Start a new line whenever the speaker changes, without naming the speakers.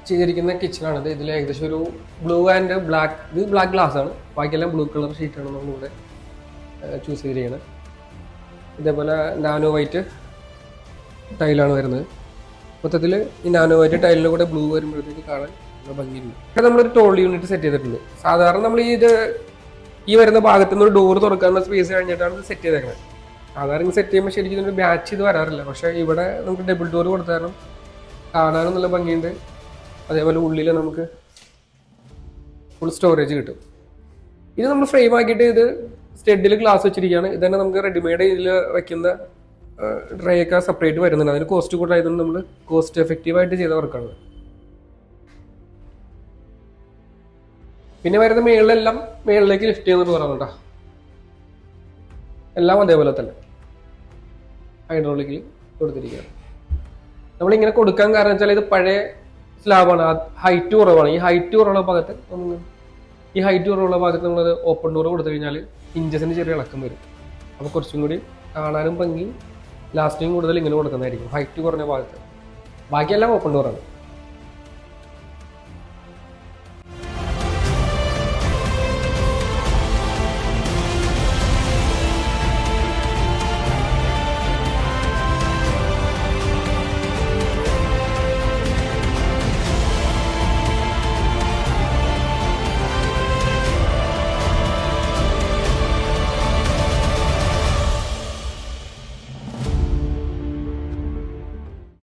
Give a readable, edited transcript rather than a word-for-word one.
ചെയ്തിരിക്കുന്ന കിച്ചണാണിത്. ഇതിൽ ഏകദേശം ഒരു ബ്ലൂ ആൻഡ് ബ്ലാക്ക്, ഇത് ബ്ലാക്ക് ഗ്ലാസ് ആണ്, ബാക്കിയെല്ലാം ബ്ലൂ കളർ ഷീറ്റാണ് നമ്മളിവിടെ ചൂസ് ചെയ്തിരിക്കുന്നത്. ഇതേപോലെ നാനോ വൈറ്റ് ടൈലാണ് വരുന്നത്. മൊത്തത്തിൽ ഈ നാനോ വൈറ്റ് ടൈലിൻ്റെ കൂടെ ബ്ലൂ വരുമ്പോഴത്തേക്ക് കാണാൻ ഭംഗിയുണ്ട്. ഇവിടെ നമ്മളൊരു ടോൾ യൂണിറ്റ് സെറ്റ് ചെയ്തിട്ടുണ്ട്. സാധാരണ നമ്മൾ ഈ വരുന്ന ഭാഗത്തു നിന്ന് ഒരു ഡോർ തുറക്കാനുള്ള സ്പേസ് കഴിഞ്ഞിട്ടാണ് ഇത് സെറ്റ് ചെയ്തേക്കുന്നത്. സാധാരണ സെറ്റ് ചെയ്യുമ്പോൾ ശരിക്കും ഇതിൻ്റെ ബാച്ച് ഇത് വരാറില്ല. പക്ഷേ ഇവിടെ നമുക്ക് ഡബിൾ ഡോർ കൊടുത്ത കാരണം കാണാനും നല്ല ഭംഗിയുണ്ട്. അതേപോലെ ഉള്ളിൽ നമുക്ക് ഫുൾ സ്റ്റോറേജ് കിട്ടും. ഇത് നമ്മൾ ഫ്രെയിം ആക്കിയിട്ട് ഇത് സ്റ്റെഡിൽ ഗ്ലാസ് വെച്ചിരിക്കുകയാണ്. ഇത് തന്നെ നമുക്ക് റെഡിമെയ്ഡ് ഇതിൽ വയ്ക്കുന്ന ട്രേ ഒക്കെ സെപ്പറേറ്റ് വരുന്നുണ്ട്. അതിന് കോസ്റ്റ് കൂടുതലായതുകൊണ്ട് നമ്മൾ കോസ്റ്റ് എഫക്റ്റീവായിട്ട് ചെയ്ത വർക്കാണ്. പിന്നെ വരുന്ന മേളിലേക്ക് ലിഫ്റ്റ് ചെയ്യുന്നത് പറയുന്നുണ്ടോ, എല്ലാം അതേപോലെ തന്നെ ഹൈഡ്രോളിക്കിൽ കൊടുത്തിരിക്കുകയാണ്. നമ്മളിങ്ങനെ കൊടുക്കാൻ കാരണം വെച്ചാൽ ഇത് പഴയ സ്ലാബാണ്, ഹൈറ്റ് കുറവാണ്. ഈ ഹൈറ്റ് കുറവുള്ള ഭാഗത്ത് നമ്മളത് ഓപ്പൺ ഡോർ കൊടുത്തു കഴിഞ്ഞാൽ ഇഞ്ചസിന് ചെറിയ ഇളക്കം വരും. അപ്പോൾ കുറച്ചും കൂടി കാണാനും ഭംഗി, ലാസ്റ്റിങ് കൂടുതൽ ഇങ്ങനെ കൊടുക്കുന്നതായിരിക്കും ഹൈറ്റ് കുറഞ്ഞ ഭാഗത്ത്. ബാക്കിയെല്ലാം ഓപ്പൺ ഡോറാണ്.